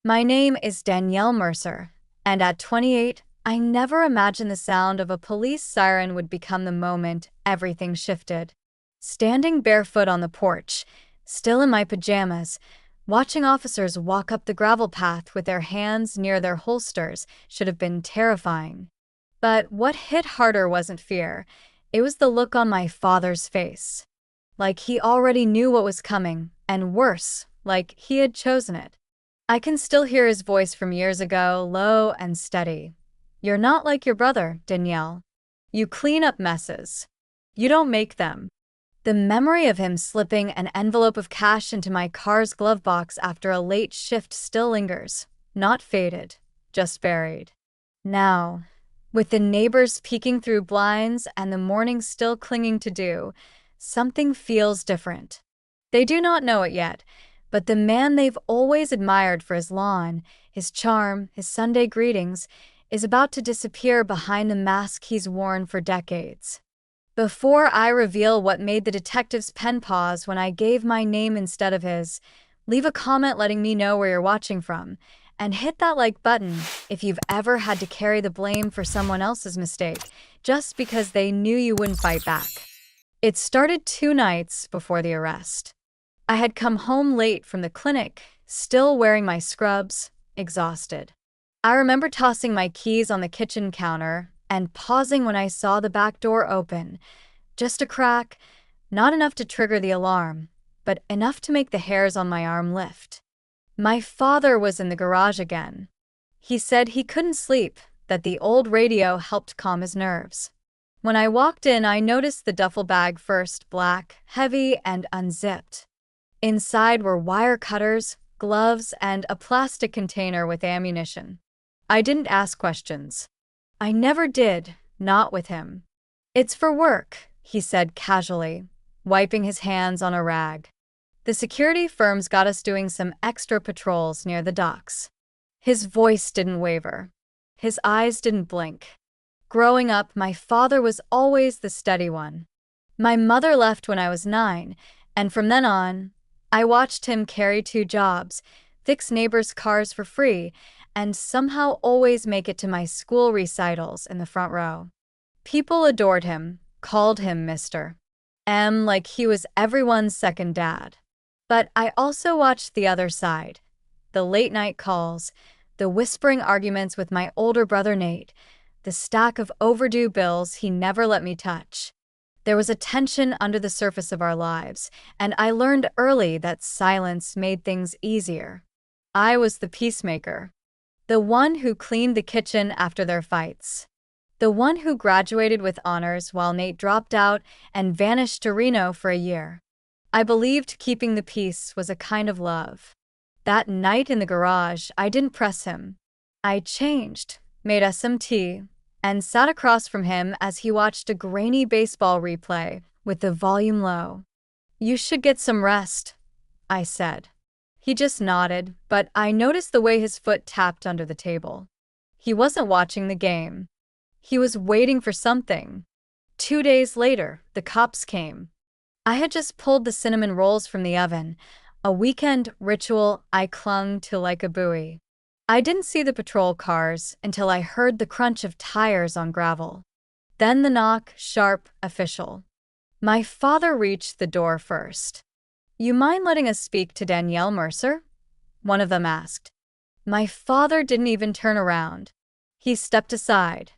My name is Danielle Mercer, and at 28, I never imagined the sound of a police siren would become the moment everything shifted. Standing barefoot on the porch, still in my pajamas, watching officers walk up the gravel path with their hands near their holsters should have been terrifying. But what hit harder wasn't fear, it was the look on my father's face. Like he already knew what was coming, and worse, like he had chosen it. I can still hear his voice from years ago, low and steady. "You're not like your brother, Danielle. You clean up messes. You don't make them." The memory of him slipping an envelope of cash into my car's glove box after a late shift still lingers, not faded, just buried. Now, with the neighbors peeking through blinds and the morning still clinging to dew, something feels different. They do not know it yet, but the man they've always admired for his lawn, his charm, his Sunday greetings, is about to disappear behind the mask he's worn for decades. Before I reveal what made the detective's pen pause when I gave my name instead of his, leave a comment letting me know where you're watching from, and hit that like button if you've ever had to carry the blame for someone else's mistake just because they knew you wouldn't fight back. It started 2 nights before the arrest. I had come home late from the clinic, still wearing my scrubs, exhausted. I remember tossing my keys on the kitchen counter and pausing when I saw the back door open. Just a crack, not enough to trigger the alarm, but enough to make the hairs on my arm lift. My father was in the garage again. He said he couldn't sleep, that the old radio helped calm his nerves. When I walked in, I noticed the duffel bag first, black, heavy, and unzipped. Inside were wire cutters, gloves, and a plastic container with ammunition. I didn't ask questions. I never did, not with him. "It's for work," he said casually, wiping his hands on a rag. "The security firm's got us doing some extra patrols near the docks." His voice didn't waver. His eyes didn't blink. Growing up, my father was always the steady one. My mother left when I was 9, and from then on, I watched him carry 2 jobs, fix neighbors' cars for free, and somehow always make it to my school recitals in the front row. People adored him, called him Mr. M like he was everyone's second dad. But I also watched the other side. The late-night calls, the whispering arguments with my older brother Nate, the stack of overdue bills he never let me touch. There was a tension under the surface of our lives, and I learned early that silence made things easier. I was the peacemaker. The one who cleaned the kitchen after their fights. The one who graduated with honors while Nate dropped out and vanished to Reno for a year. I believed keeping the peace was a kind of love. That night in the garage, I didn't press him. I changed, made us some tea, and sat across from him as he watched a grainy baseball replay with the volume low. "You should get some rest," I said. He just nodded, but I noticed the way his foot tapped under the table. He wasn't watching the game. He was waiting for something. 2 days later, the cops came. I had just pulled the cinnamon rolls from the oven, a weekend ritual I clung to like a buoy. I didn't see the patrol cars until I heard the crunch of tires on gravel. Then the knock, sharp, official. My father reached the door first. "You mind letting us speak to Danielle Mercer?" one of them asked. My father didn't even turn around. He stepped aside.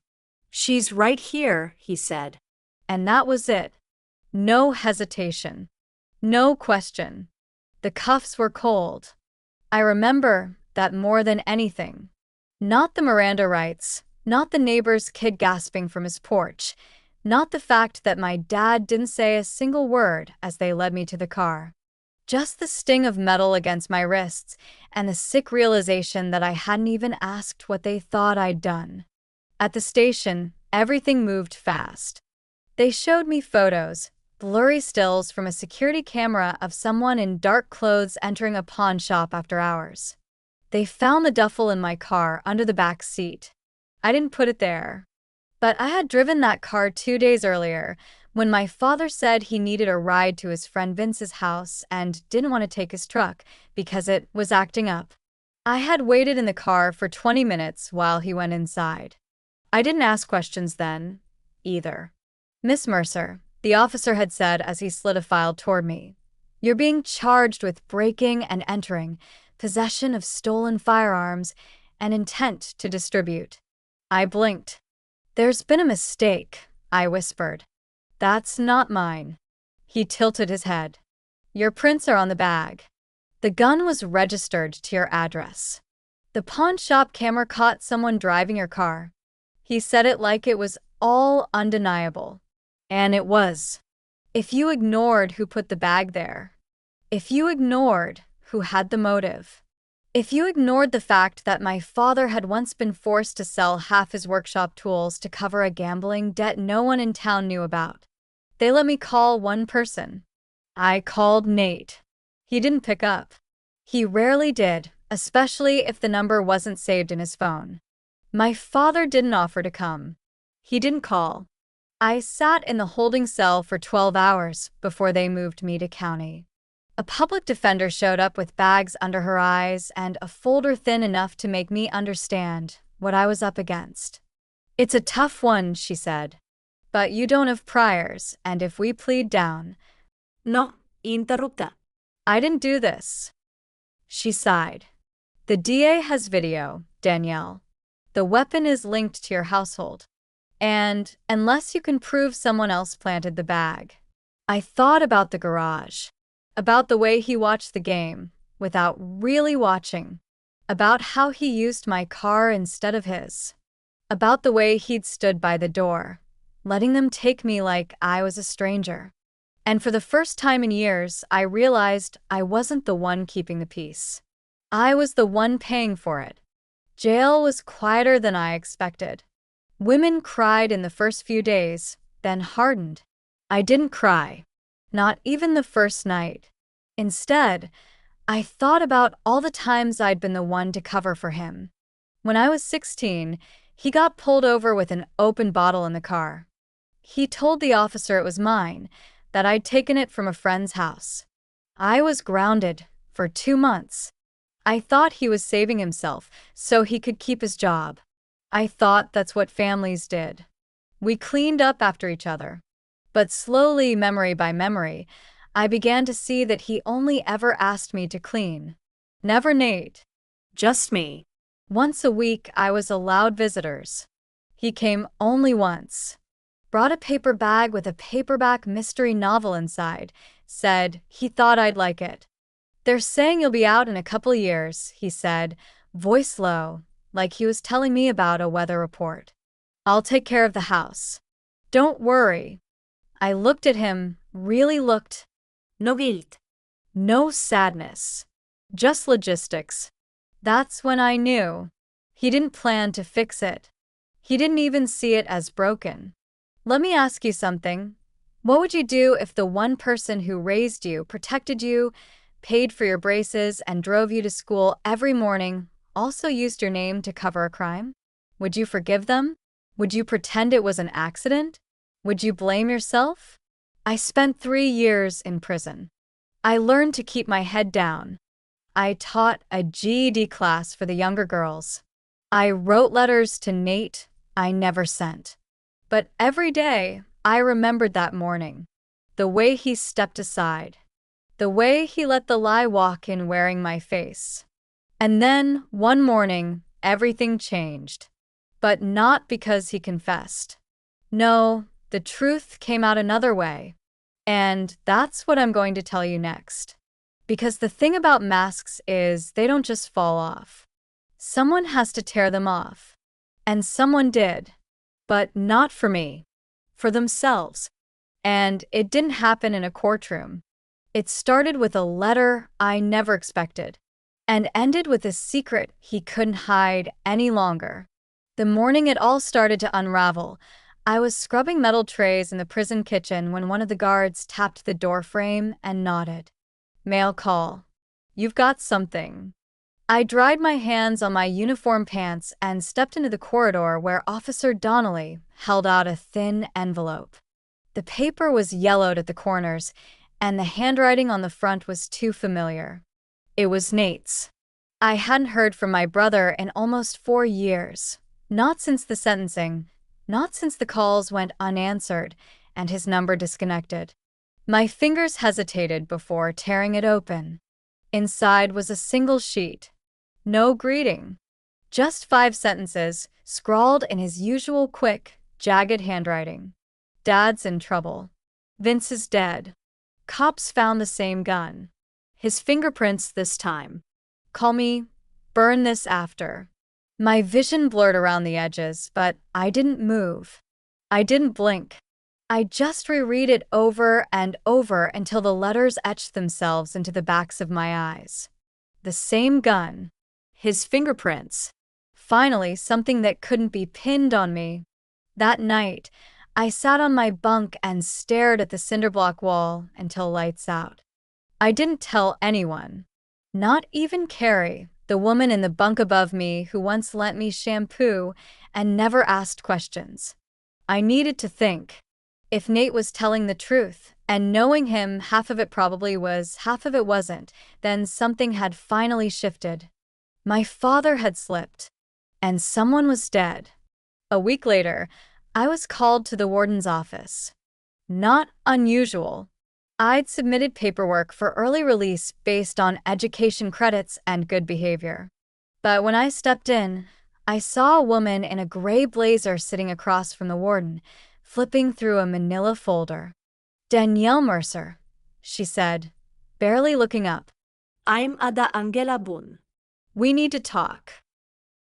"She's right here," he said. And that was it. No hesitation. No question. The cuffs were cold. I remember that more than anything. Not the Miranda rights, not the neighbor's kid gasping from his porch, not the fact that my dad didn't say a single word as they led me to the car. Just the sting of metal against my wrists and the sick realization that I hadn't even asked what they thought I'd done. At the station, everything moved fast. They showed me photos, blurry stills from a security camera of someone in dark clothes entering a pawn shop after hours. They found the duffel in my car under the back seat. I didn't put it there. But I had driven that car 2 days earlier when my father said he needed a ride to his friend Vince's house and didn't want to take his truck because it was acting up. I had waited in the car for 20 minutes while he went inside. I didn't ask questions then, either. Miss Mercer, the officer had said as he slid a file toward me, "You're being charged with breaking and entering, possession of stolen firearms, and intent to distribute." I blinked. "There's been a mistake," I whispered. "That's not mine." He tilted his head. "Your prints are on the bag. The gun was registered to your address. The pawn shop camera caught someone driving your car." He said it like it was all undeniable. And it was. If you ignored who put the bag there, if you ignored who had the motive, if you ignored the fact that my father had once been forced to sell half his workshop tools to cover a gambling debt no one in town knew about, they let me call one person. I called Nate. He didn't pick up. He rarely did, especially if the number wasn't saved in his phone. My father didn't offer to come. He didn't call. I sat in the holding cell for 12 hours before they moved me to county. A public defender showed up with bags under her eyes and a folder thin enough to make me understand what I was up against. "It's a tough one," she said. "But you don't have priors, and if we plead down—" No, interrupta. "I didn't do this." She sighed. "The DA has video, Danielle. The weapon is linked to your household. And unless you can prove someone else planted the bag." I thought about the garage, about the way he watched the game without really watching, about how he used my car instead of his, about the way he'd stood by the door, letting them take me like I was a stranger. And for the first time in years, I realized I wasn't the one keeping the peace. I was the one paying for it. Jail was quieter than I expected. Women cried in the first few days, then hardened. I didn't cry, not even the first night. Instead, I thought about all the times I'd been the one to cover for him. When I was 16, he got pulled over with an open bottle in the car. He told the officer it was mine, that I'd taken it from a friend's house. I was grounded for 2 months. I thought he was saving himself so he could keep his job. I thought that's what families did. We cleaned up after each other. But slowly, memory by memory, I began to see that he only ever asked me to clean. Never Nate. Just me. Once a week, I was allowed visitors. He came only once. Brought a paper bag with a paperback mystery novel inside. Said he thought I'd like it. "They're saying you'll be out in a couple years," he said, voice low, like he was telling me about a weather report. "I'll take care of the house. Don't worry." I looked at him, really looked. No guilt. No sadness. Just logistics. That's when I knew. He didn't plan to fix it. He didn't even see it as broken. "Let me ask you something. What would you do if the one person who raised you, protected you, paid for your braces, and drove you to school every morning also used your name to cover a crime? Would you forgive them? Would you pretend it was an accident? Would you blame yourself?" I spent 3 years in prison. I learned to keep my head down. I taught a GED class for the younger girls. I wrote letters to Nate I never sent. But every day, I remembered that morning. The way he stepped aside. The way he let the lie walk in wearing my face. And then, one morning, everything changed. But not because he confessed. No, the truth came out another way. And that's what I'm going to tell you next. Because the thing about masks is they don't just fall off. Someone has to tear them off. And someone did. But not for me. For themselves. And it didn't happen in a courtroom. It started with a letter I never expected. And ended with a secret he couldn't hide any longer. The morning it all started to unravel, I was scrubbing metal trays in the prison kitchen when one of the guards tapped the door frame and nodded. "Mail call. You've got something." I dried my hands on my uniform pants and stepped into the corridor where Officer Donnelly held out a thin envelope. The paper was yellowed at the corners, and the handwriting on the front was too familiar. It was Nate's. I hadn't heard from my brother in almost 4 years. Not since the sentencing, not since the calls went unanswered and his number disconnected. My fingers hesitated before tearing it open. Inside was a single sheet. No greeting. Just 5 sentences, scrawled in his usual quick, jagged handwriting. Dad's in trouble. Vince is dead. Cops found the same gun. His fingerprints this time. Call me, burn this after. My vision blurred around the edges, but I didn't move. I didn't blink. I just reread it over and over until the letters etched themselves into the backs of my eyes. The same gun. His fingerprints. Finally, something that couldn't be pinned on me. That night, I sat on my bunk and stared at the cinderblock wall until lights out. I didn't tell anyone. Not even Carrie, the woman in the bunk above me who once lent me shampoo and never asked questions. I needed to think. If Nate was telling the truth, and knowing him, half of it probably was, half of it wasn't, then something had finally shifted. My father had slipped, and someone was dead. A week later, I was called to the warden's office. Not unusual. I'd submitted paperwork for early release based on education credits and good behavior. But when I stepped in, I saw a woman in a gray blazer sitting across from the warden, flipping through a manila folder. "Danielle Mercer," she said, barely looking up. I'm Ada Angela Boone. "We need to talk."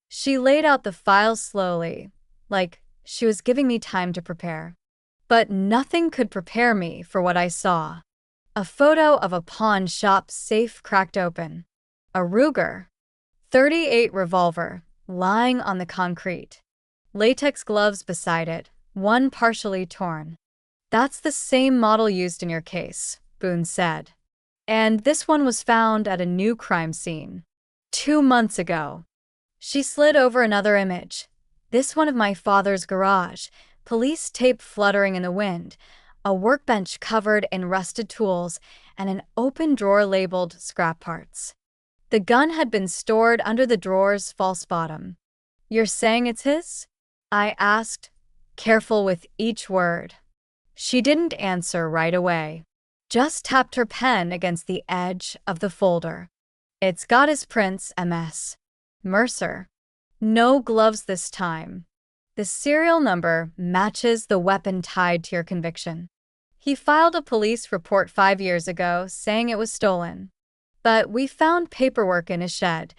She laid out the files slowly, like she was giving me time to prepare. But nothing could prepare me for what I saw. A photo of a pawn shop safe cracked open. A Ruger .38 revolver lying on the concrete. Latex gloves beside it, one partially torn. "That's the same model used in your case," Boone said. "And this one was found at a new crime scene 2 months ago." She slid over another image. This one of my father's garage, police tape fluttering in the wind, a workbench covered in rusted tools, and an open drawer labeled scrap parts. The gun had been stored under the drawer's false bottom. "You're saying it's his?" I asked, careful with each word. She didn't answer right away, just tapped her pen against the edge of the folder. "It's got his prints, Ms. Mercer. No gloves this time. The serial number matches the weapon tied to your conviction. He filed a police report 5 years ago saying it was stolen. But we found paperwork in his shed,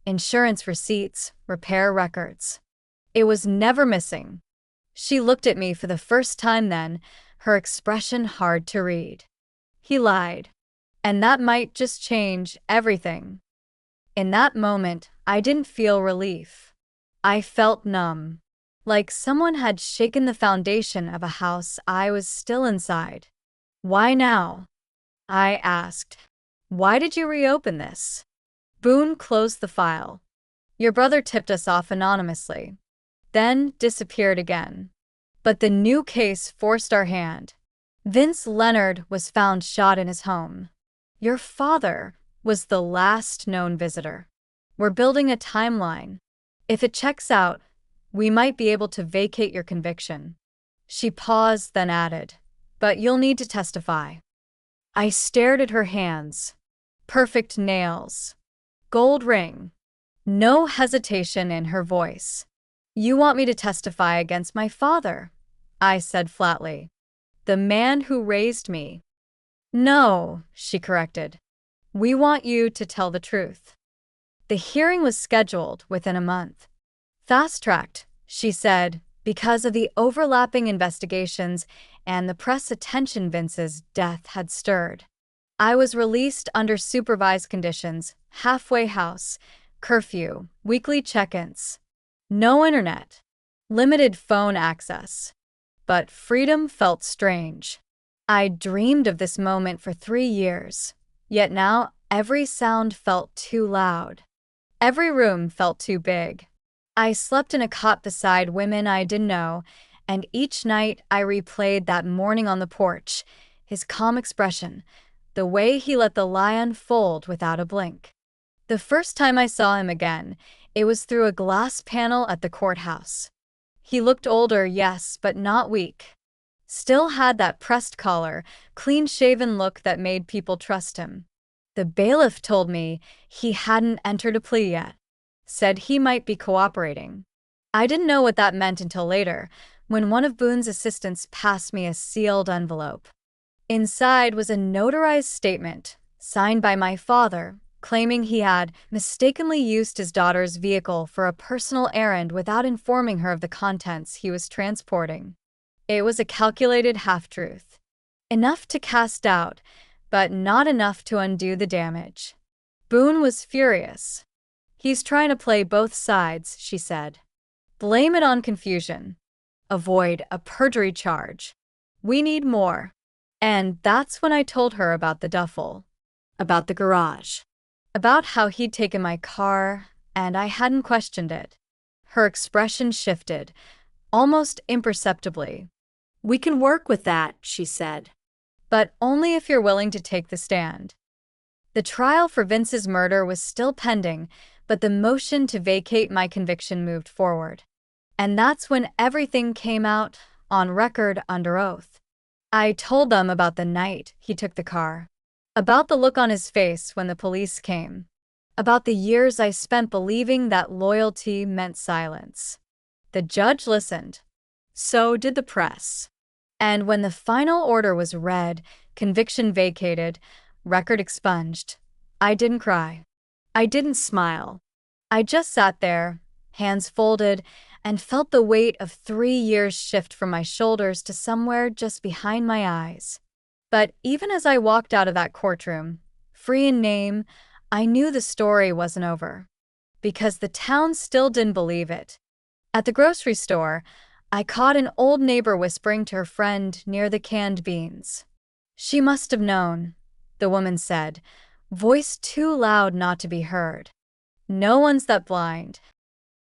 insurance receipts, repair records. It was never missing." She looked at me for the first time then, her expression hard to read. "He lied. And that might just change everything." In that moment, I didn't feel relief. I felt numb, like someone had shaken the foundation of a house I was still inside. "Why now?" I asked. "Why did you reopen this?" Boone closed the file. "Your brother tipped us off anonymously, then disappeared again. But the new case forced our hand. Vince Leonard was found shot in his home. Your father was the last known visitor. We're building a timeline. If it checks out, we might be able to vacate your conviction." She paused, then added, "But you'll need to testify." I stared at her hands. Perfect nails. Gold ring. No hesitation in her voice. "You want me to testify against my father?" I said flatly. "The man who raised me." "No," she corrected. "We want you to tell the truth." The hearing was scheduled within a month. "Fast-tracked," she said, because of the overlapping investigations and the press attention Vince's death had stirred. I was released under supervised conditions, halfway house, curfew, weekly check-ins. No internet. Limited phone access. But freedom felt strange. I dreamed of this moment for 3 years, yet now every sound felt too loud. Every room felt too big. I slept in a cot beside women I didn't know, and each night I replayed that morning on the porch, his calm expression, the way he let the lie unfold without a blink. The first time I saw him again, it was through a glass panel at the courthouse. He looked older, yes, but not weak. Still had that pressed collar, clean-shaven look that made people trust him. The bailiff told me he hadn't entered a plea yet. Said he might be cooperating. I didn't know what that meant until later, when one of Boone's assistants passed me a sealed envelope. Inside was a notarized statement, signed by my father, claiming he had mistakenly used his daughter's vehicle for a personal errand without informing her of the contents he was transporting. It was a calculated half-truth. Enough to cast doubt, but not enough to undo the damage. Boone was furious. "He's trying to play both sides," she said. "Blame it on confusion. Avoid a perjury charge. We need more." And that's when I told her about the duffel, about the garage, about how he'd taken my car, and I hadn't questioned it. Her expression shifted, almost imperceptibly. "We can work with that," she said. "But only if you're willing to take the stand." The trial for Vince's murder was still pending, but the motion to vacate my conviction moved forward. And that's when everything came out, on record, under oath. I told them about the night he took the car, about the look on his face when the police came, about the years I spent believing that loyalty meant silence. The judge listened. So did the press. And when the final order was read, conviction vacated, record expunged, I didn't cry. I didn't smile. I just sat there, hands folded, and felt the weight of 3 years shift from my shoulders to somewhere just behind my eyes. But even as I walked out of that courtroom, free in name, I knew the story wasn't over. Because the town still didn't believe it. At the grocery store, I caught an old neighbor whispering to her friend near the canned beans. "She must have known," the woman said, voice too loud not to be heard. "No one's that blind."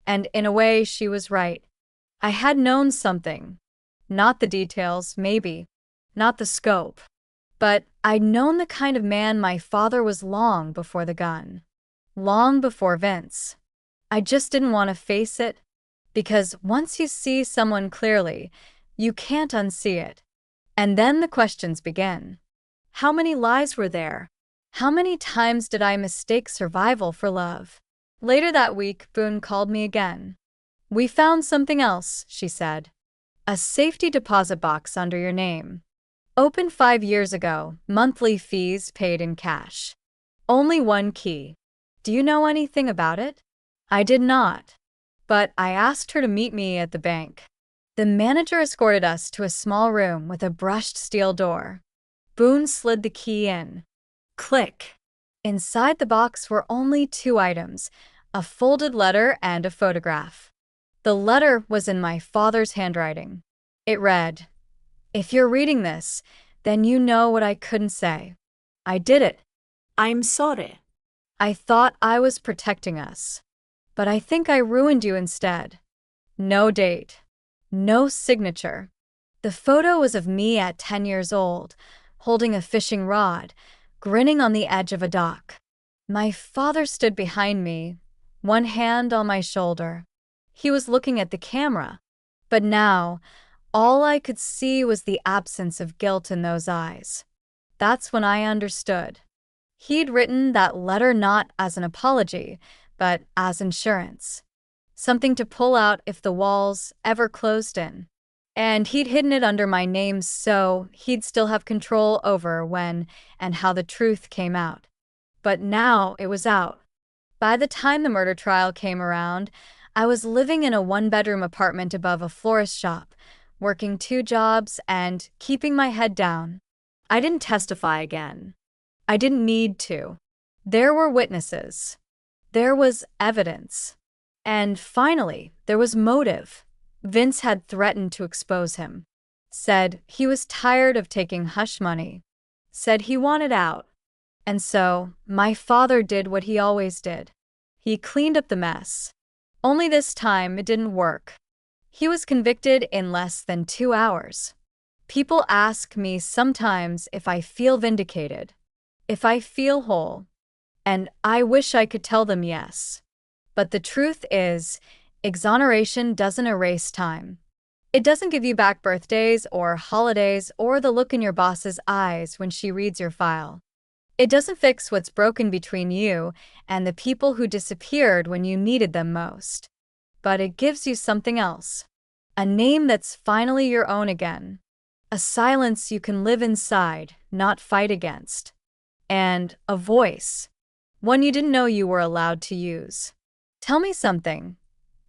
And in a way, she was right. I had known something. Not the details, maybe. Not the scope. But I'd known the kind of man my father was long before the gun. Long before Vince. I just didn't want to face it. Because once you see someone clearly, you can't unsee it. And then the questions begin. How many lies were there? How many times did I mistake survival for love? Later that week, Boone called me again. "We found something else," she said. "A safety deposit box under your name. Opened 5 years ago, monthly fees paid in cash. Only one key. Do you know anything about it?" I did not. But I asked her to meet me at the bank. The manager escorted us to a small room with a brushed steel door. Boone slid the key in. Click. Inside the box were only 2 items, a folded letter and a photograph. The letter was in my father's handwriting. It read, "If you're reading this, then you know what I couldn't say. I did it. I'm sorry." I thought I was protecting us. But I think I ruined you instead. No date. No signature. The photo was of me at 10 years old, holding a fishing rod, grinning on the edge of a dock. My father stood behind me, one hand on my shoulder. He was looking at the camera. But now, all I could see was the absence of guilt in those eyes. That's when I understood. He'd written that letter not as an apology, but as insurance. Something to pull out if the walls ever closed in. And he'd hidden it under my name so he'd still have control over when and how the truth came out. But now it was out. By the time the murder trial came around, I was living in a 1-bedroom apartment above a florist shop, working 2 jobs and keeping my head down. I didn't testify again. I didn't need to. There were witnesses. There was evidence. And finally, there was motive. Vince had threatened to expose him. Said he was tired of taking hush money. Said he wanted out. And so, my father did what he always did. He cleaned up the mess. Only this time it didn't work. He was convicted in less than 2 hours. People ask me sometimes if I feel vindicated. If I feel whole. And I wish I could tell them yes. But the truth is, exoneration doesn't erase time. It doesn't give you back birthdays or holidays or the look in your boss's eyes when she reads your file. It doesn't fix what's broken between you and the people who disappeared when you needed them most. But it gives you something else. A name that's finally your own again. A silence you can live inside, not fight against. And a voice. One you didn't know you were allowed to use. Tell me something.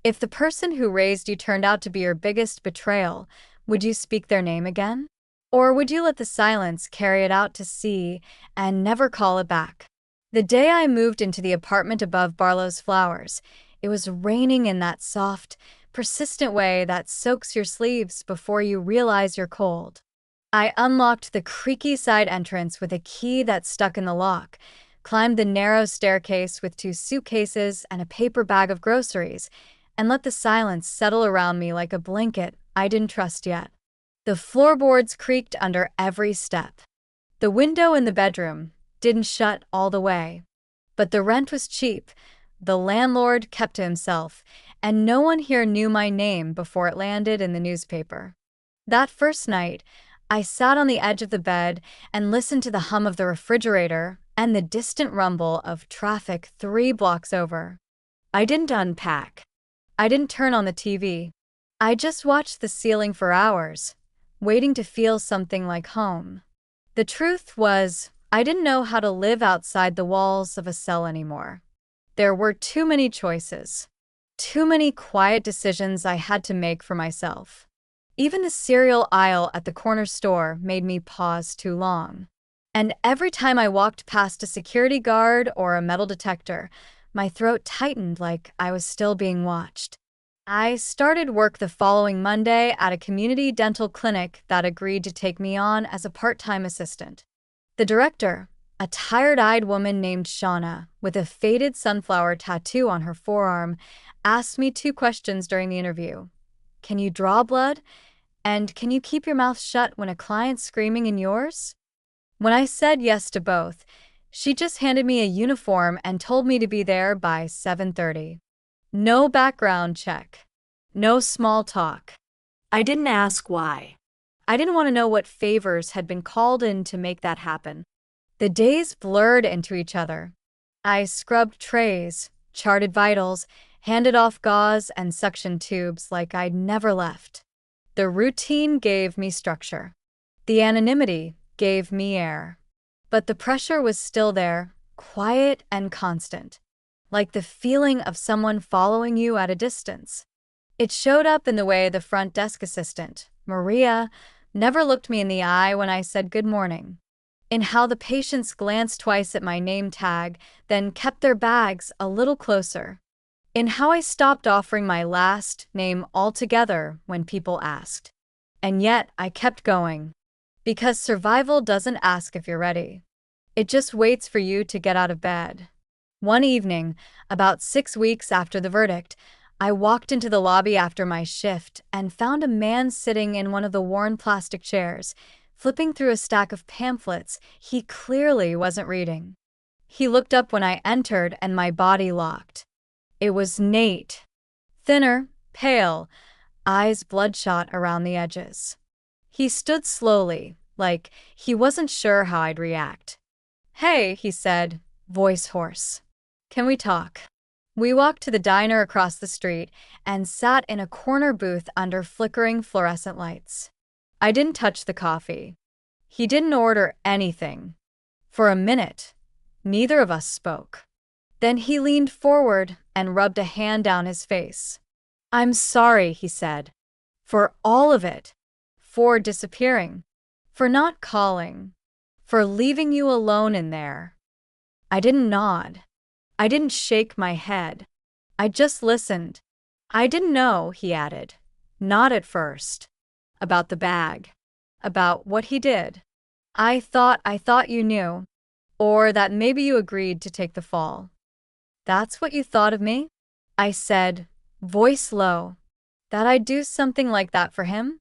If the person who raised you turned out to be your biggest betrayal, would you speak their name again? Or would you let the silence carry it out to sea and never call it back? The day I moved into the apartment above Barlow's Flowers, it was raining in that soft, persistent way that soaks your sleeves before you realize you're cold. I unlocked the creaky side entrance with a key that stuck in the lock, climbed the narrow staircase with 2 suitcases and a paper bag of groceries, and let the silence settle around me like a blanket I didn't trust yet. The floorboards creaked under every step. The window in the bedroom didn't shut all the way. But the rent was cheap, the landlord kept to himself, and no one here knew my name before it landed in the newspaper. That first night, I sat on the edge of the bed and listened to the hum of the refrigerator and the distant rumble of traffic 3 blocks over. I didn't unpack. I didn't turn on the TV. I just watched the ceiling for hours, waiting to feel something like home. The truth was, I didn't know how to live outside the walls of a cell anymore. There were too many choices. Too many quiet decisions I had to make for myself. Even the cereal aisle at the corner store made me pause too long. And every time I walked past a security guard or a metal detector, my throat tightened like I was still being watched. I started work the following Monday at a community dental clinic that agreed to take me on as a part-time assistant. The director, a tired-eyed woman named Shauna with a faded sunflower tattoo on her forearm, asked me 2 questions during the interview. Can you draw blood? And can you keep your mouth shut when a client's screaming in yours? When I said yes to both, she just handed me a uniform and told me to be there by 7:30. No background check. No small talk. I didn't ask why. I didn't want to know what favors had been called in to make that happen. The days blurred into each other. I scrubbed trays, charted vitals, handed off gauze and suction tubes like I'd never left. The routine gave me structure. The anonymity gave me air. But the pressure was still there, quiet and constant, like the feeling of someone following you at a distance. It showed up in the way the front desk assistant, Maria, never looked me in the eye when I said good morning, in how the patients glanced twice at my name tag, then kept their bags a little closer, in how I stopped offering my last name altogether when people asked. And yet I kept going, because survival doesn't ask if you're ready. It just waits for you to get out of bed. One evening, about 6 weeks after the verdict, I walked into the lobby after my shift and found a man sitting in one of the worn plastic chairs, flipping through a stack of pamphlets he clearly wasn't reading. He looked up when I entered and my body locked. It was Nate. Thinner, pale, eyes bloodshot around the edges. He stood slowly, like he wasn't sure how I'd react. "Hey," he said, voice hoarse. "Can we talk?" We walked to the diner across the street and sat in a corner booth under flickering fluorescent lights. I didn't touch the coffee. He didn't order anything. For a minute, neither of us spoke. Then he leaned forward and rubbed a hand down his face. "I'm sorry," he said, "for all of it. For disappearing. For not calling. For leaving you alone in there." I didn't nod. I didn't shake my head. I just listened. "I didn't know," he added. "Not at first. About the bag. About what he did. I thought you knew. Or that maybe you agreed to take the fall." "That's what you thought of me?" I said, voice low. "That I'd do something like that for him?"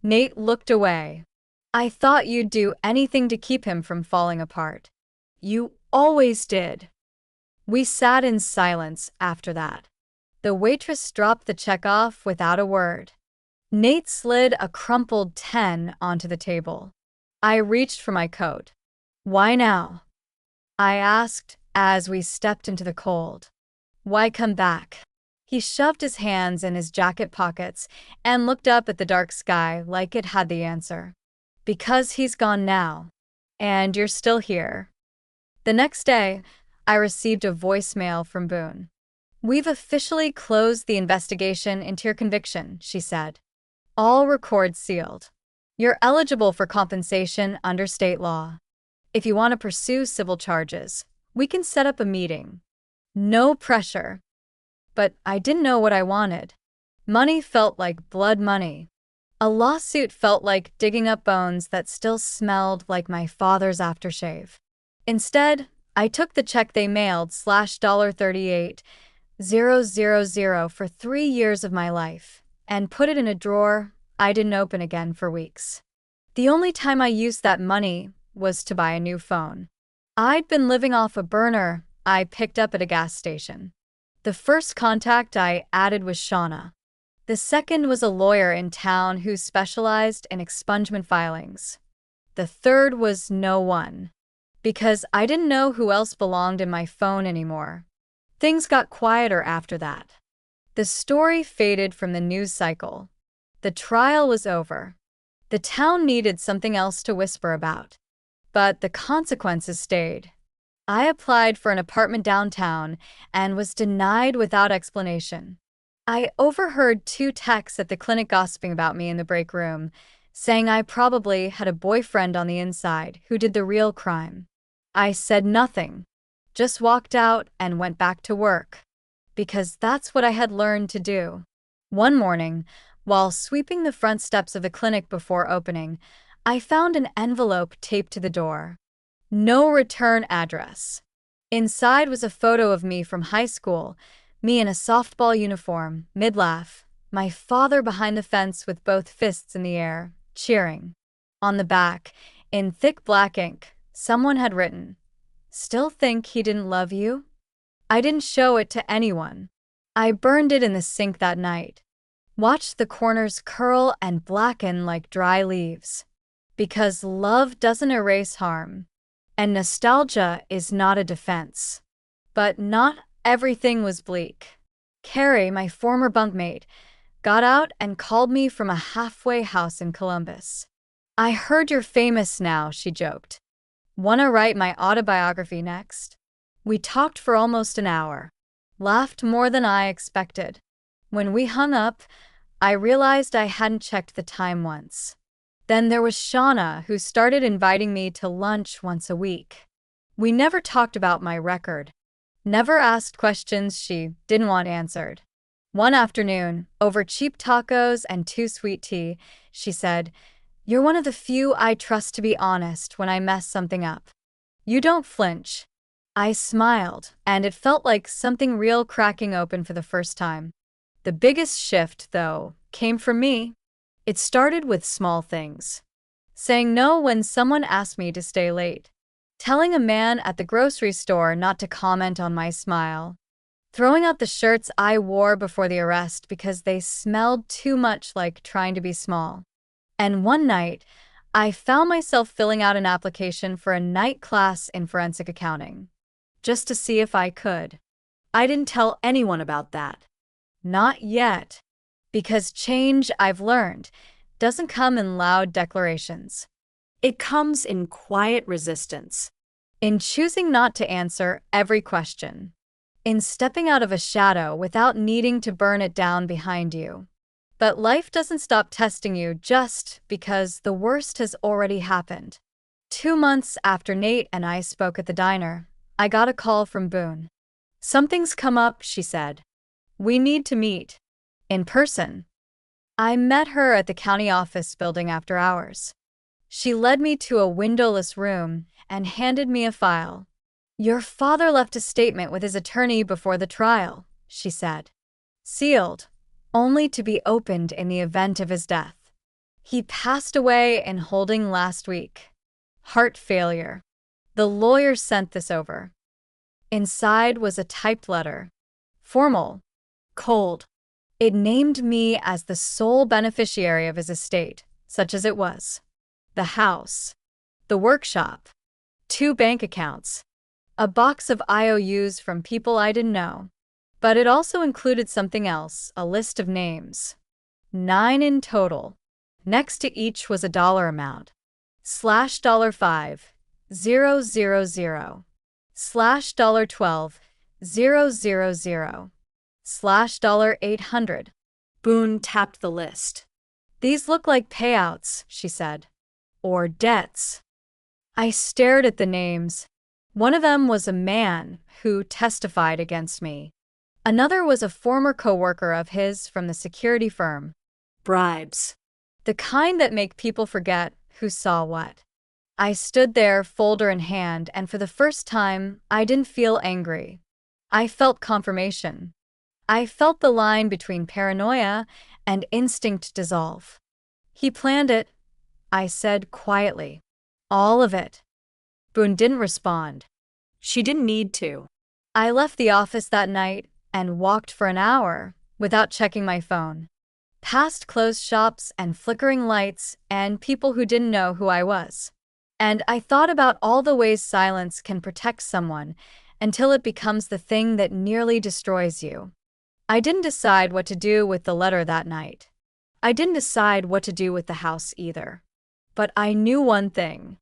Nate looked away. "I thought you'd do anything to keep him from falling apart. You always did." We sat in silence after that. The waitress dropped the check off without a word. Nate slid a crumpled 10 onto the table. I reached for my coat. "Why now?" I asked as we stepped into the cold. "Why come back?" He shoved his hands in his jacket pockets and looked up at the dark sky like it had the answer. "Because he's gone now. And you're still here." The next day, I received a voicemail from Boone. "We've officially closed the investigation into your conviction," she said. "All records sealed. You're eligible for compensation under state law. If you want to pursue civil charges, we can set up a meeting. No pressure." But I didn't know what I wanted. Money felt like blood money. A lawsuit felt like digging up bones that still smelled like my father's aftershave. Instead, I took the check they mailed $38,000 for 3 years of my life and put it in a drawer I didn't open again for weeks. The only time I used that money was to buy a new phone. I'd been living off a burner I picked up at a gas station. The first contact I added was Shauna. The second was a lawyer in town who specialized in expungement filings. The third was no one, because I didn't know who else belonged in my phone anymore. Things got quieter after that. The story faded from the news cycle. The trial was over. The town needed something else to whisper about. But the consequences stayed. I applied for an apartment downtown and was denied without explanation. I overheard 2 techs at the clinic gossiping about me in the break room, saying I probably had a boyfriend on the inside who did the real crime. I said nothing, just walked out and went back to work, because that's what I had learned to do. One morning, while sweeping the front steps of the clinic before opening, I found an envelope taped to the door. No return address. Inside was a photo of me from high school, me in a softball uniform, mid-laugh, my father behind the fence with both fists in the air, cheering. On the back, in thick black ink, someone had written, "Still think he didn't love you?" I didn't show it to anyone. I burned it in the sink that night. Watched the corners curl and blacken like dry leaves. Because love doesn't erase harm. And nostalgia is not a defense. But not everything was bleak. Carrie, my former bunkmate, got out and called me from a halfway house in Columbus. "I heard you're famous now," she joked. "Wanna write my autobiography next?" We talked for almost an hour. Laughed more than I expected. When we hung up, I realized I hadn't checked the time once. Then there was Shauna, who started inviting me to lunch once a week. We never talked about my record. Never asked questions she didn't want answered. One afternoon, over cheap tacos and 2 sweet tea, she said, "You're one of the few I trust to be honest when I mess something up. You don't flinch." I smiled, and it felt like something real cracking open for the first time. The biggest shift, though, came from me. It started with small things. Saying no when someone asked me to stay late. Telling a man at the grocery store not to comment on my smile. Throwing out the shirts I wore before the arrest because they smelled too much like trying to be small. And one night, I found myself filling out an application for a night class in forensic accounting. Just to see if I could. I didn't tell anyone about that. Not yet. Because change, I've learned, doesn't come in loud declarations. It comes in quiet resistance. In choosing not to answer every question. In stepping out of a shadow without needing to burn it down behind you. But life doesn't stop testing you just because the worst has already happened. 2 months after Nate and I spoke at the diner, I got a call from Boone. "Something's come up," she said. "We need to meet. In person." I met her at the county office building after hours. She led me to a windowless room and handed me a file. "Your father left a statement with his attorney before the trial," she said. "Sealed, only to be opened in the event of his death. He passed away in holding last week. Heart failure. The lawyer sent this over." Inside was a typed letter. Formal. Cold. It named me as the sole beneficiary of his estate, such as it was. The house. The workshop. 2 bank accounts. A box of IOUs from people I didn't know. But it also included something else, a list of names. 9 in total. Next to each was a dollar amount. Slash $5, 000. Slash $12, 000. Slash $800. Boone tapped the list. These look like payouts, she said. Or debts. I stared at the names. One of them was a man who testified against me. Another was a former coworker of his from the security firm. Bribes. The kind that make people forget who saw what. I stood there, folder in hand, and for the first time, I didn't feel angry. I felt confirmation. I felt the line between paranoia and instinct dissolve. He planned it, I said quietly. All of it. Boone didn't respond. She didn't need to. I left the office that night and walked for an hour without checking my phone. Past closed shops and flickering lights and people who didn't know who I was. And I thought about all the ways silence can protect someone until it becomes the thing that nearly destroys you. I didn't decide what to do with the letter that night. I didn't decide what to do with the house either. But I knew one thing.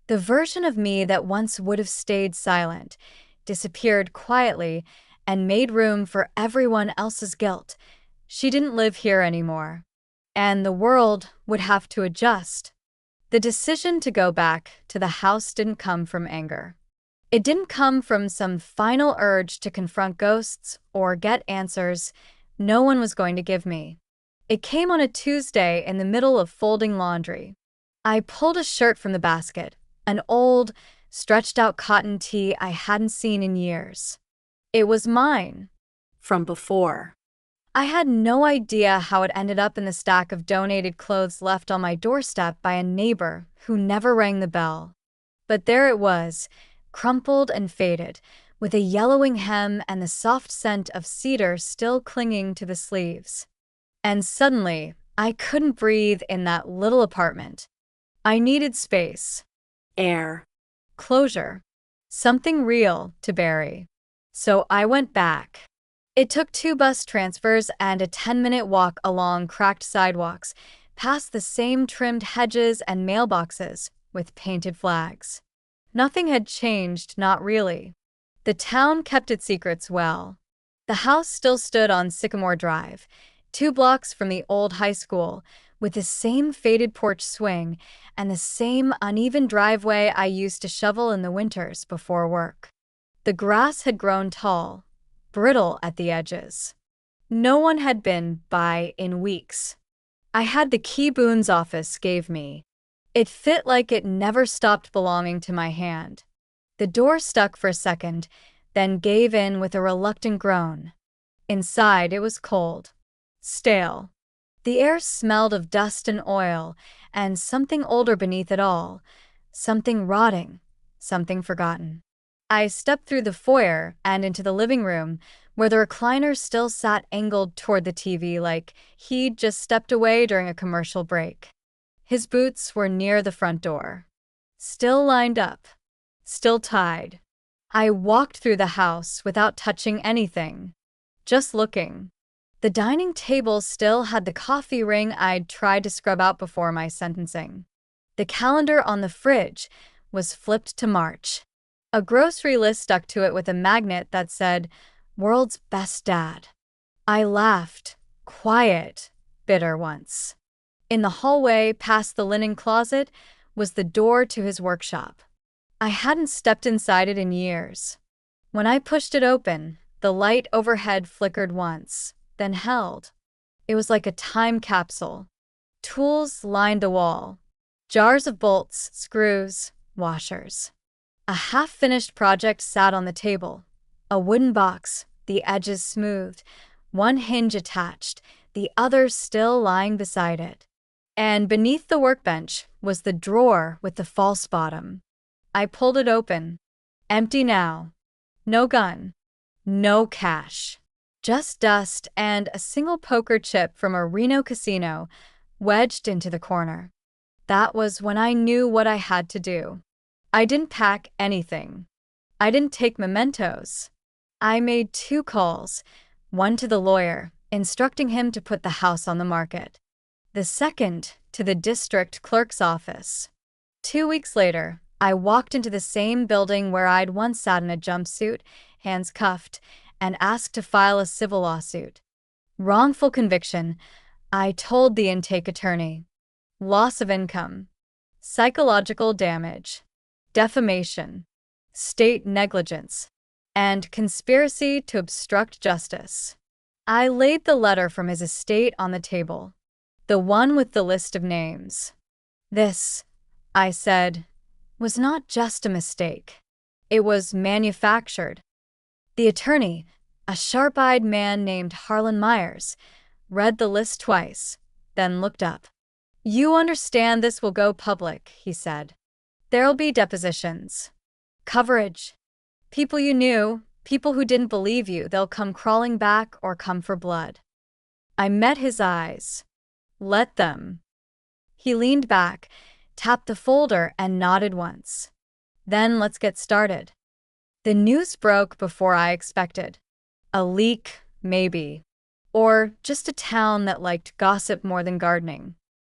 The version of me that once would have stayed silent disappeared quietly and made room for everyone else's guilt. She didn't live here anymore. And the world would have to adjust. The decision to go back to the house didn't come from anger. It didn't come from some final urge to confront ghosts or get answers no one was going to give me. It came on a Tuesday in the middle of folding laundry. I pulled a shirt from the basket, an old, stretched-out cotton tee I hadn't seen in years. It was mine. From before. I had no idea how it ended up in the stack of donated clothes left on my doorstep by a neighbor who never rang the bell. But there it was, crumpled and faded, with a yellowing hem and the soft scent of cedar still clinging to the sleeves. And suddenly, I couldn't breathe in that little apartment. I needed space. Air. Closure. Something real to bury. So I went back. It took 2 bus transfers and a 10-minute walk along cracked sidewalks, past the same trimmed hedges and mailboxes with painted flags. Nothing had changed, not really. The town kept its secrets well. The house still stood on Sycamore Drive, 2 blocks from the old high school, with the same faded porch swing and the same uneven driveway I used to shovel in the winters before work. The grass had grown tall, brittle at the edges. No one had been by in weeks. I had the key Boone's office gave me. It fit like it never stopped belonging to my hand. The door stuck for a second, then gave in with a reluctant groan. Inside it was cold. Stale. The air smelled of dust and oil, and something older beneath it all. Something rotting. Something forgotten. I stepped through the foyer and into the living room, where the recliner still sat angled toward the TV like he'd just stepped away during a commercial break. His boots were near the front door. Still lined up. Still tied. I walked through the house without touching anything. Just looking. The dining table still had the coffee ring I'd tried to scrub out before my sentencing. The calendar on the fridge was flipped to March. A grocery list stuck to it with a magnet that said, "World's Best Dad." I laughed, quiet, bitter once. In the hallway past the linen closet was the door to his workshop. I hadn't stepped inside it in years. When I pushed it open, the light overhead flickered once, then held. It was like a time capsule. Tools lined the wall. Jars of bolts, screws, washers. A half-finished project sat on the table. A wooden box, the edges smoothed, one hinge attached, the other still lying beside it. And beneath the workbench was the drawer with the false bottom. I pulled it open. Empty now. No gun. No cash. Just dust and a single poker chip from a Reno casino wedged into the corner. That was when I knew what I had to do. I didn't pack anything. I didn't take mementos. I made 2 calls, one to the lawyer, instructing him to put the house on the market. The second to the district clerk's office. 2 weeks later, I walked into the same building where I'd once sat in a jumpsuit, hands cuffed, and asked to file a civil lawsuit. Wrongful conviction, I told the intake attorney. Loss of income. Psychological damage. Defamation. State negligence. And conspiracy to obstruct justice. I laid the letter from his estate on the table. The one with the list of names. This, I said, was not just a mistake. It was manufactured. The attorney, a sharp-eyed man named Harlan Myers, read the list twice, then looked up. You understand this will go public, he said. There'll be depositions. Coverage. People you knew, people who didn't believe you, they'll come crawling back or come for blood. I met his eyes. Let them. He leaned back, tapped the folder, and nodded once. Then let's get started. The news broke before I expected. A leak, maybe. Or just a town that liked gossip more than gardening.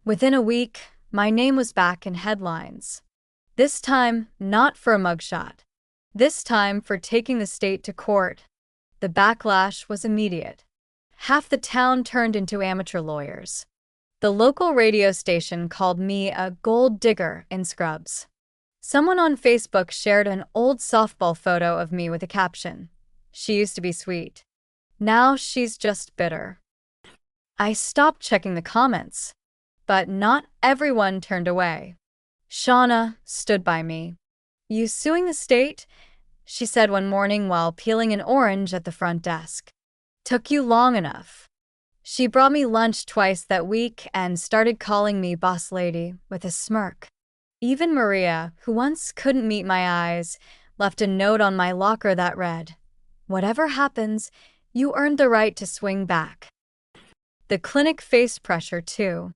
Within a week, my name was back in headlines. This time, not for a mugshot. This time for taking the state to court. The backlash was immediate. Half the town turned into amateur lawyers. The local radio station called me a gold digger in scrubs. Someone on Facebook shared an old softball photo of me with a caption. She used to be sweet. Now she's just bitter. I stopped checking the comments. But not everyone turned away. Shauna stood by me. You suing the state? She said one morning while peeling an orange at the front desk. Took you long enough. She brought me lunch twice that week and started calling me boss lady with a smirk. Even Maria, who once couldn't meet my eyes, left a note on my locker that read, "Whatever happens, you earned the right to swing back." The clinic faced pressure too.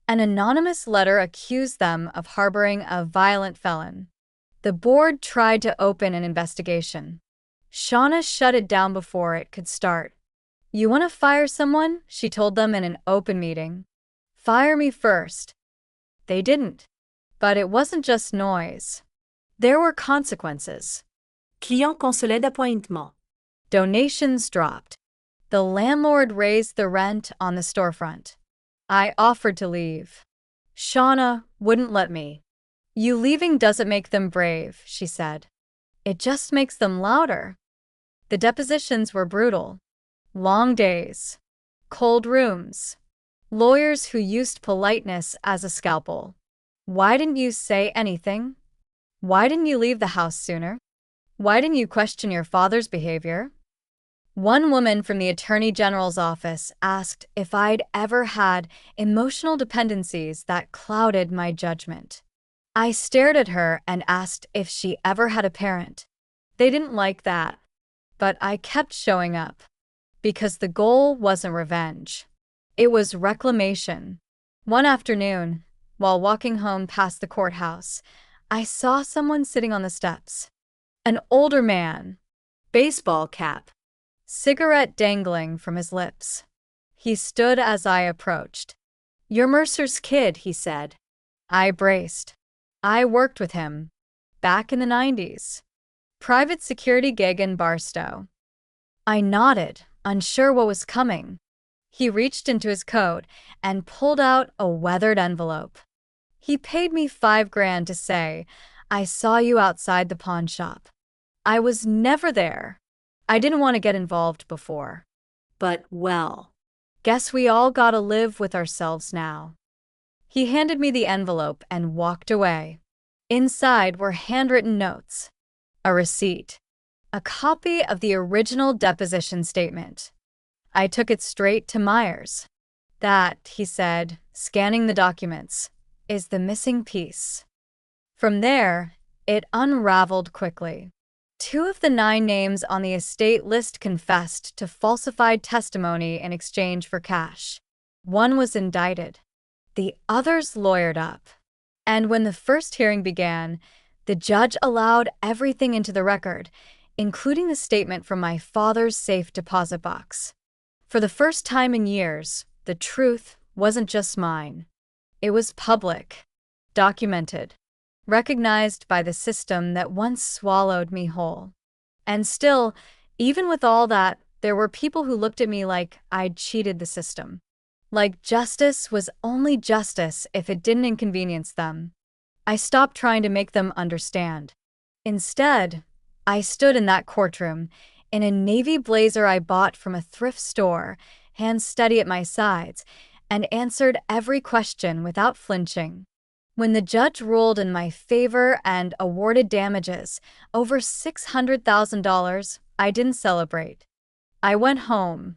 An anonymous letter accused them of harboring a violent felon. The board tried to open an investigation. Shauna shut it down before it could start. You want to fire someone? She told them in an open meeting. Fire me first. They didn't. But it wasn't just noise. There were consequences. Client cancelait d'appointement. Donations dropped. The landlord raised the rent on the storefront. I offered to leave. Shauna wouldn't let me. You leaving doesn't make them brave, she said. It just makes them louder. The depositions were brutal. Long days. Cold rooms. Lawyers who used politeness as a scalpel. Why didn't you say anything? Why didn't you leave the house sooner? Why didn't you question your father's behavior? One woman from the Attorney General's office asked if I'd ever had emotional dependencies that clouded my judgment. I stared at her and asked if she ever had a parent. They didn't like that, but I kept showing up. Because the goal wasn't revenge. It was reclamation. One afternoon, while walking home past the courthouse, I saw someone sitting on the steps. An older man. Baseball cap. Cigarette dangling from his lips. He stood as I approached. You're Mercer's kid, he said. I braced. I worked with him. Back in the 90s. Private security gig in Barstow. I nodded, unsure what was coming. He reached into his coat and pulled out a weathered envelope. He paid me $5,000 to say, I saw you outside the pawn shop. I was never there. I didn't want to get involved before. But, well. Guess we all gotta live with ourselves now. He handed me the envelope and walked away. Inside were handwritten notes. A receipt. A copy of the original deposition statement. I took it straight to Myers. That, he said, scanning the documents, is the missing piece. From there, it unraveled quickly. 2 of the 9 names on the estate list confessed to falsified testimony in exchange for cash. One was indicted. The others lawyered up. And when the first hearing began, the judge allowed everything into the record, including the statement from my father's safe deposit box. For the first time in years, the truth wasn't just mine. It was public, documented, recognized by the system that once swallowed me whole. And still, even with all that, there were people who looked at me like I'd cheated the system. Like justice was only justice if it didn't inconvenience them. I stopped trying to make them understand. Instead, I stood in that courtroom, in a navy blazer I bought from a thrift store, hands steady at my sides, and answered every question without flinching. When the judge ruled in my favor and awarded damages, over $600,000, I didn't celebrate. I went home.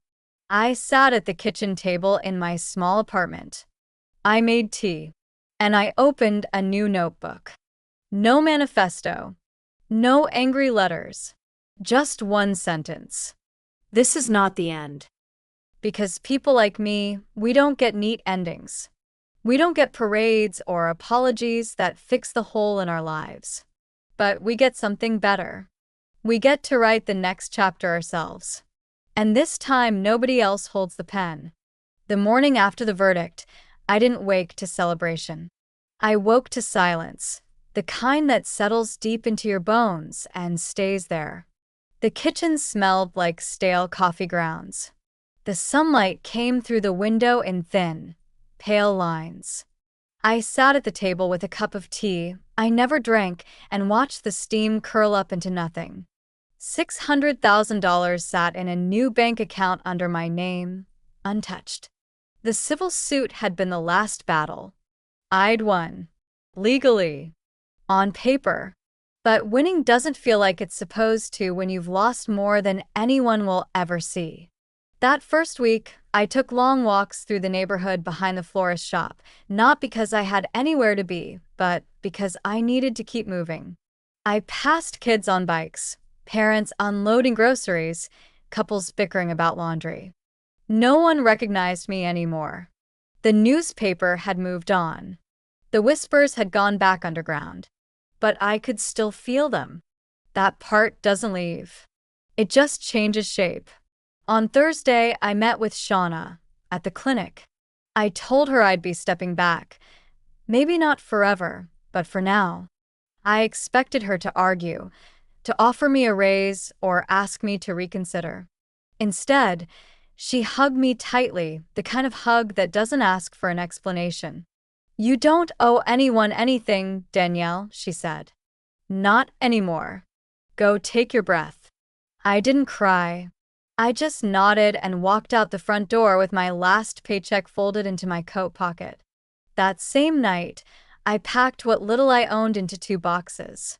I sat at the kitchen table in my small apartment. I made tea, and I opened a new notebook. No manifesto, no angry letters, just one sentence. This is not the end. Because people like me, we don't get neat endings. We don't get parades or apologies that fix the hole in our lives. But we get something better. We get to write the next chapter ourselves. And this time, nobody else holds the pen. The morning after the verdict, I didn't wake to celebration. I woke to silence, the kind that settles deep into your bones and stays there. The kitchen smelled like stale coffee grounds. The sunlight came through the window in thin, pale lines. I sat at the table with a cup of tea I never drank and watched the steam curl up into nothing. $600,000 sat in a new bank account under my name, untouched. The civil suit had been the last battle. I'd won. Legally. On paper. But winning doesn't feel like it's supposed to when you've lost more than anyone will ever see. That first week, I took long walks through the neighborhood behind the florist shop, not because I had anywhere to be, but because I needed to keep moving. I passed kids on bikes, parents unloading groceries, couples bickering about laundry. No one recognized me anymore. The newspaper had moved on. The whispers had gone back underground. But I could still feel them. That part doesn't leave. It just changes shape. On Thursday, I met with Shauna at the clinic. I told her I'd be stepping back. Maybe not forever, but for now. I expected her to argue, to offer me a raise or ask me to reconsider. Instead, she hugged me tightly, the kind of hug that doesn't ask for an explanation. "You don't owe anyone anything, Danielle," she said. "Not anymore. Go take your breath." I didn't cry. I just nodded and walked out the front door with my last paycheck folded into my coat pocket. That same night, I packed what little I owned into 2 boxes.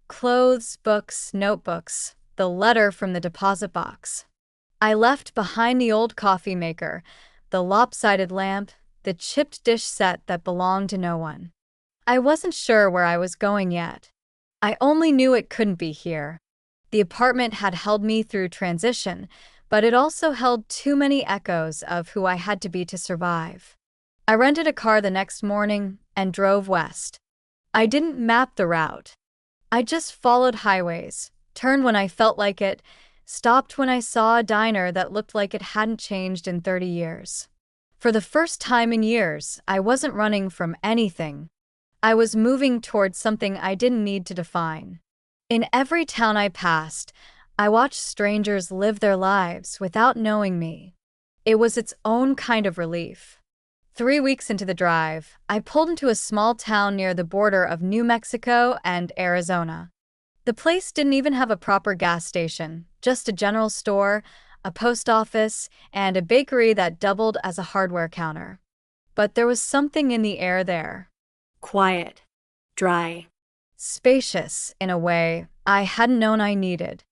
Clothes, books, notebooks, the letter from the deposit box. I left behind the old coffee maker, the lopsided lamp, the chipped dish set that belonged to no one. I wasn't sure where I was going yet. I only knew it couldn't be here. The apartment had held me through transition, but it also held too many echoes of who I had to be to survive. I rented a car the next morning and drove west. I didn't map the route. I just followed highways, turned when I felt like it, stopped when I saw a diner that looked like it hadn't changed in 30 years. For the first time in years, I wasn't running from anything. I was moving towards something I didn't need to define. In every town I passed, I watched strangers live their lives without knowing me. It was its own kind of relief. 3 weeks into the drive, I pulled into a small town near the border of New Mexico and Arizona. The place didn't even have a proper gas station, just a general store, a post office, and a bakery that doubled as a hardware counter. But there was something in the air there. Quiet. Dry. Spacious, in a way I hadn't known I needed.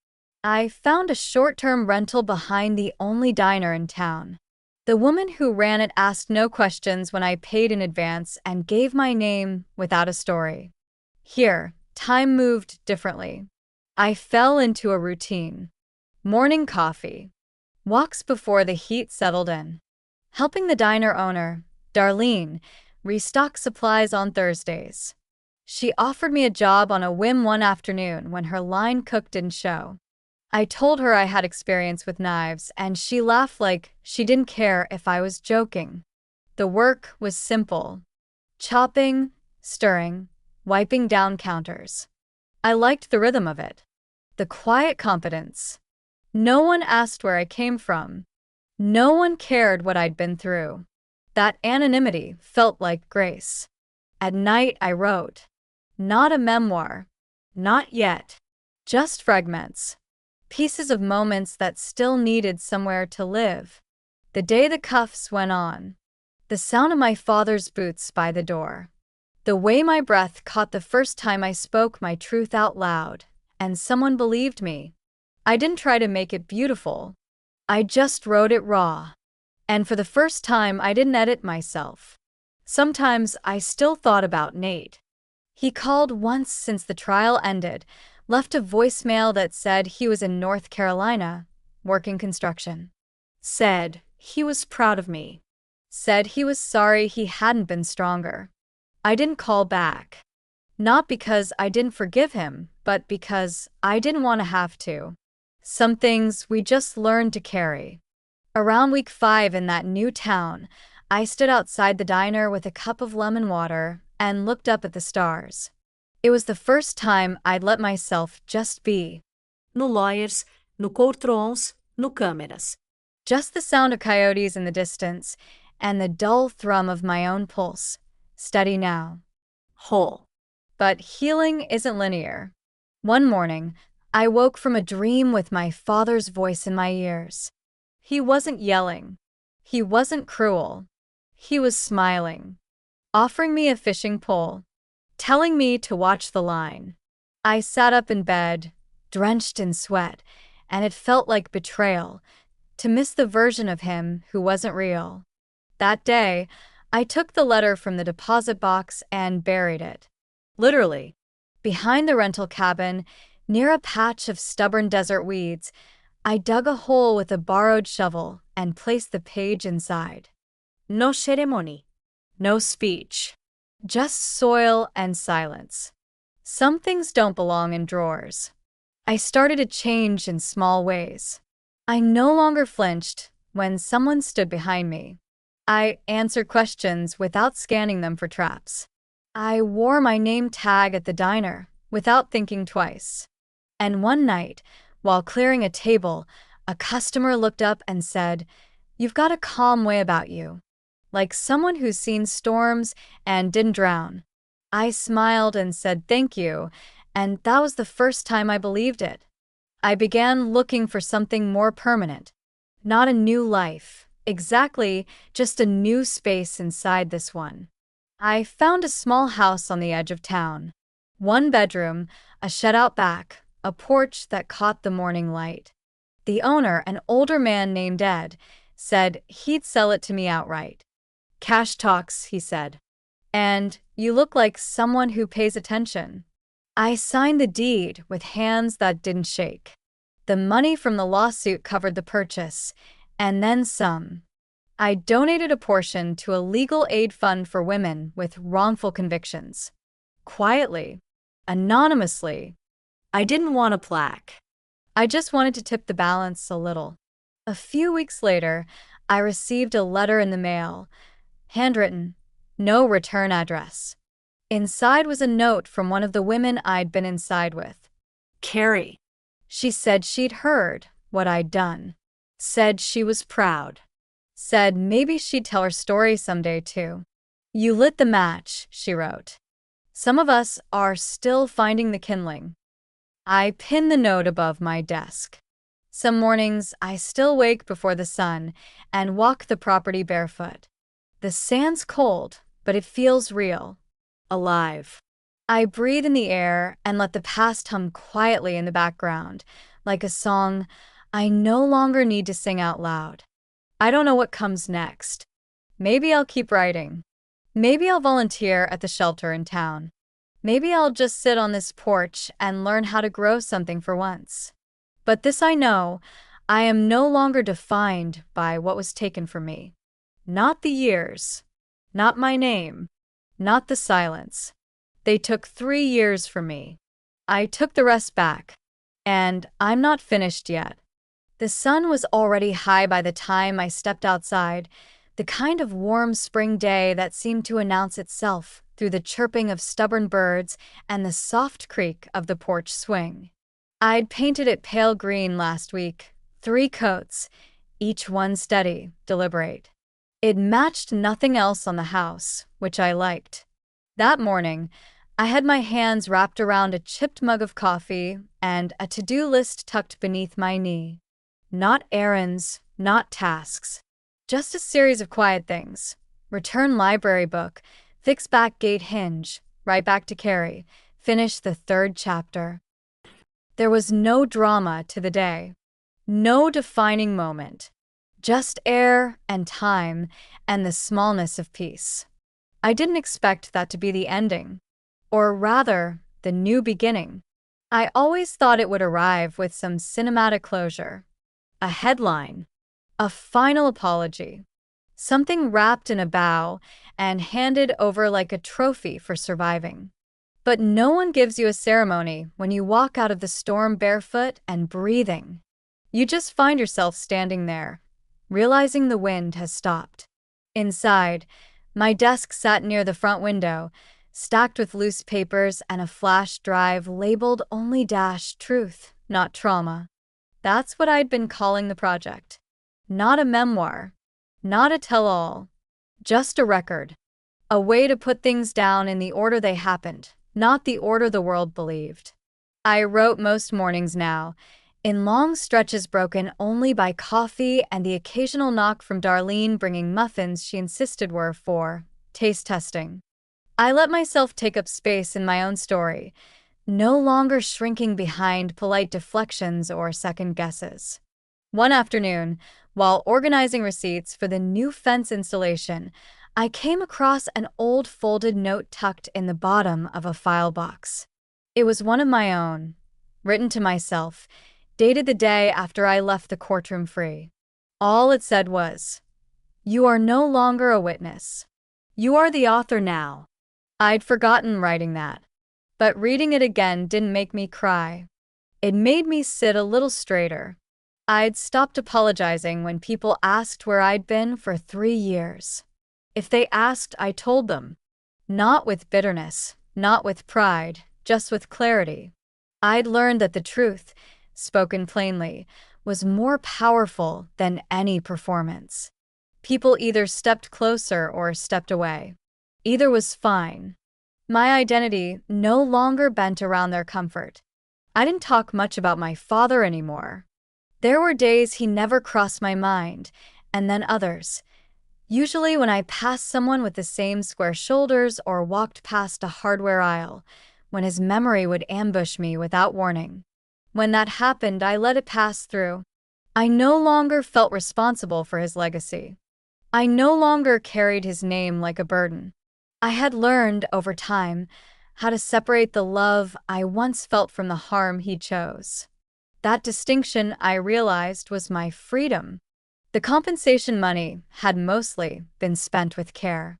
I found a short-term rental behind the only diner in town. The woman who ran it asked no questions when I paid in advance and gave my name without a story. Here, time moved differently. I fell into a routine. Morning coffee, walks before the heat settled in, helping the diner owner, Darlene, restock supplies on Thursdays. She offered me a job on a whim one afternoon when her line cook didn't show. I told her I had experience with knives, and she laughed like she didn't care if I was joking. The work was simple: chopping, stirring, wiping down counters. I liked the rhythm of it. The quiet competence. No one asked where I came from. No one cared what I'd been through. That anonymity felt like grace. At night I wrote. Not a memoir. Not yet. Just fragments. Pieces of moments that still needed somewhere to live. The day the cuffs went on. The sound of my father's boots by the door. The way my breath caught the first time I spoke my truth out loud, and someone believed me. I didn't try to make it beautiful. I just wrote it raw. And for the first time, I didn't edit myself. Sometimes I still thought about Nate. He called once since the trial ended, left a voicemail that said he was in North Carolina, working construction. Said he was proud of me. Said he was sorry he hadn't been stronger. I didn't call back. Not because I didn't forgive him, but because I didn't want to have to. Some things we just learned to carry. Around week 5 in that new town, I stood outside the diner with a cup of lemon water and looked up at the stars. It was the first time I'd let myself just be. No lawyers, no courtrooms, no câmeras. Just the sound of coyotes in the distance and the dull thrum of my own pulse. Steady now. Whole. But healing isn't linear. One morning, I woke from a dream with my father's voice in my ears. He wasn't yelling. He wasn't cruel. He was smiling, offering me a fishing pole, telling me to watch the line. I sat up in bed, drenched in sweat, and it felt like betrayal to miss the version of him who wasn't real. That day, I took the letter from the deposit box and buried it. Literally, behind the rental cabin, near a patch of stubborn desert weeds, I dug a hole with a borrowed shovel and placed the page inside. No ceremony. No speech. Just soil and silence. Some things don't belong in drawers. I started to change in small ways. I no longer flinched when someone stood behind me. I answered questions without scanning them for traps. I wore my name tag at the diner without thinking twice. And one night, while clearing a table, a customer looked up and said, "You've got a calm way about you." Like someone who's seen storms and didn't drown. I smiled and said thank you, and that was the first time I believed it. I began looking for something more permanent. Not a new life, exactly, just a new space inside this one. I found a small house on the edge of town. 1 bedroom, a shed out back, a porch that caught the morning light. The owner, an older man named Ed, said he'd sell it to me outright. "Cash talks," he said. "And you look like someone who pays attention." I signed the deed with hands that didn't shake. The money from the lawsuit covered the purchase, and then some. I donated a portion to a legal aid fund for women with wrongful convictions. Quietly, anonymously. I didn't want a plaque. I just wanted to tip the balance a little. A few weeks later, I received a letter in the mail, handwritten, no return address. Inside was a note from one of the women I'd been inside with. Carrie. She said she'd heard what I'd done. Said she was proud. Said maybe she'd tell her story someday too. "You lit the match," she wrote. "Some of us are still finding the kindling." I pinned the note above my desk. Some mornings I still wake before the sun and walk the property barefoot. The sand's cold, but it feels real. Alive. I breathe in the air and let the past hum quietly in the background, like a song I no longer need to sing out loud. I don't know what comes next. Maybe I'll keep writing. Maybe I'll volunteer at the shelter in town. Maybe I'll just sit on this porch and learn how to grow something for once. But this I know, I am no longer defined by what was taken from me. Not the years, not my name, not the silence. They took 3 years from me. I took the rest back, and I'm not finished yet. The sun was already high by the time I stepped outside, the kind of warm spring day that seemed to announce itself through the chirping of stubborn birds and the soft creak of the porch swing. I'd painted it pale green last week, 3 coats, each one steady, deliberate. It matched nothing else on the house, which I liked. That morning, I had my hands wrapped around a chipped mug of coffee and a to-do list tucked beneath my knee. Not errands, not tasks. Just a series of quiet things. Return library book, fix back gate hinge, write back to Carrie, finish the 3rd chapter. There was no drama to the day. No defining moment. Just air and time and the smallness of peace. I didn't expect that to be the ending. Or rather, the new beginning. I always thought it would arrive with some cinematic closure. A headline. A final apology. Something wrapped in a bow and handed over like a trophy for surviving. But no one gives you a ceremony when you walk out of the storm barefoot and breathing. You just find yourself standing there, realizing the wind has stopped. Inside, my desk sat near the front window, stacked with loose papers and a flash drive labeled only truth, not trauma. That's what I'd been calling the project. Not a memoir, not a tell-all, just a record. A way to put things down in the order they happened, not the order the world believed. I wrote most mornings now, in long stretches broken only by coffee and the occasional knock from Darlene bringing muffins she insisted were for taste testing. I let myself take up space in my own story, no longer shrinking behind polite deflections or second guesses. One afternoon, while organizing receipts for the new fence installation, I came across an old folded note tucked in the bottom of a file box. It was one of my own, written to myself, dated the day after I left the courtroom free. All it said was, "You are no longer a witness. You are the author now." I'd forgotten writing that, but reading it again didn't make me cry. It made me sit a little straighter. I'd stopped apologizing when people asked where I'd been for 3 years. If they asked, I told them. Not with bitterness, not with pride, just with clarity. I'd learned that the truth, spoken plainly, was more powerful than any performance. People either stepped closer or stepped away. Either was fine. My identity no longer bent around their comfort. I didn't talk much about my father anymore. There were days he never crossed my mind, and then others. Usually when I passed someone with the same square shoulders or walked past a hardware aisle, when his memory would ambush me without warning. When that happened, I let it pass through. I no longer felt responsible for his legacy. I no longer carried his name like a burden. I had learned, over time, how to separate the love I once felt from the harm he chose. That distinction, I realized, was my freedom. The compensation money had mostly been spent with care.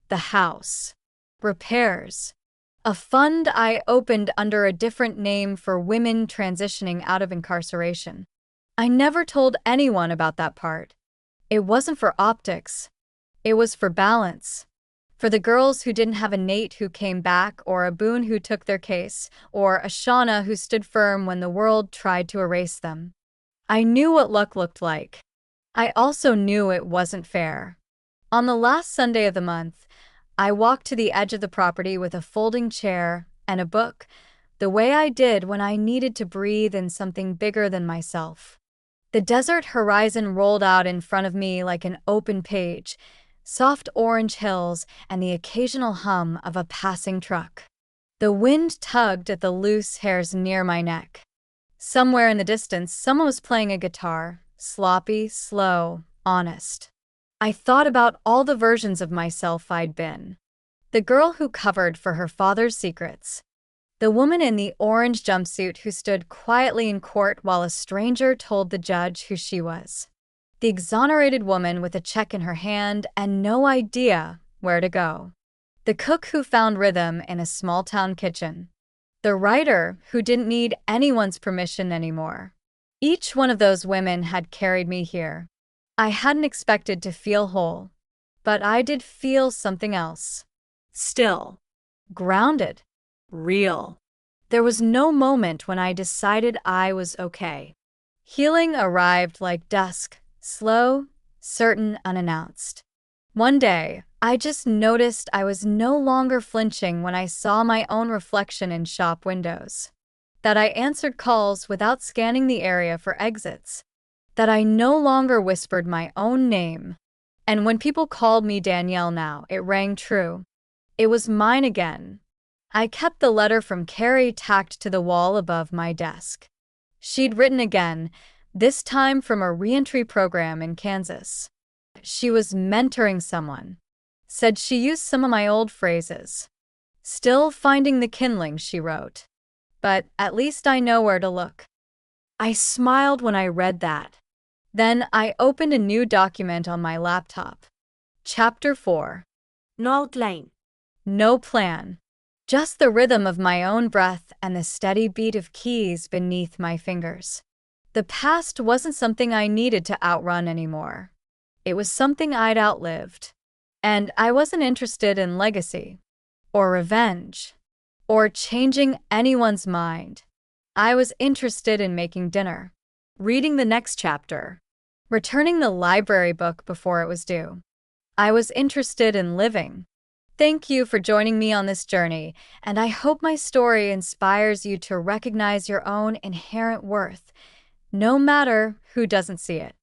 The house. Repairs. A fund I opened under a different name for women transitioning out of incarceration. I never told anyone about that part. It wasn't for optics. It was for balance. For the girls who didn't have a Nate who came back, or a Boone who took their case, or a Shauna who stood firm when the world tried to erase them. I knew what luck looked like. I also knew it wasn't fair. On the last Sunday of the month, I walked to the edge of the property with a folding chair and a book, the way I did when I needed to breathe in something bigger than myself. The desert horizon rolled out in front of me like an open page, soft orange hills and the occasional hum of a passing truck. The wind tugged at the loose hairs near my neck. Somewhere in the distance, someone was playing a guitar, sloppy, slow, honest. I thought about all the versions of myself I'd been. The girl who covered for her father's secrets. The woman in the orange jumpsuit who stood quietly in court while a stranger told the judge who she was. The exonerated woman with a check in her hand and no idea where to go. The cook who found rhythm in a small-town kitchen. The writer who didn't need anyone's permission anymore. Each one of those women had carried me here. I hadn't expected to feel whole, but I did feel something else. Still. Grounded. Real. There was no moment when I decided I was okay. Healing arrived like dusk, slow, certain, unannounced. One day, I just noticed I was no longer flinching when I saw my own reflection in shop windows. That I answered calls without scanning the area for exits. That I no longer whispered my own name. And when people called me Danielle now, it rang true. It was mine again. I kept the letter from Carrie tacked to the wall above my desk. She'd written again, this time from a reentry program in Kansas. She was mentoring someone. Said she used some of my old phrases. Still finding the kindling, she wrote. But at least I know where to look. I smiled when I read that. Then I opened a new document on my laptop. Chapter 4. No outline. No plan. Just the rhythm of my own breath and the steady beat of keys beneath my fingers. The past wasn't something I needed to outrun anymore. It was something I'd outlived. And I wasn't interested in legacy, or revenge, or changing anyone's mind. I was interested in making dinner, reading the next chapter, returning the library book before it was due. I was interested in living. Thank you for joining me on this journey, and I hope my story inspires you to recognize your own inherent worth, no matter who doesn't see it.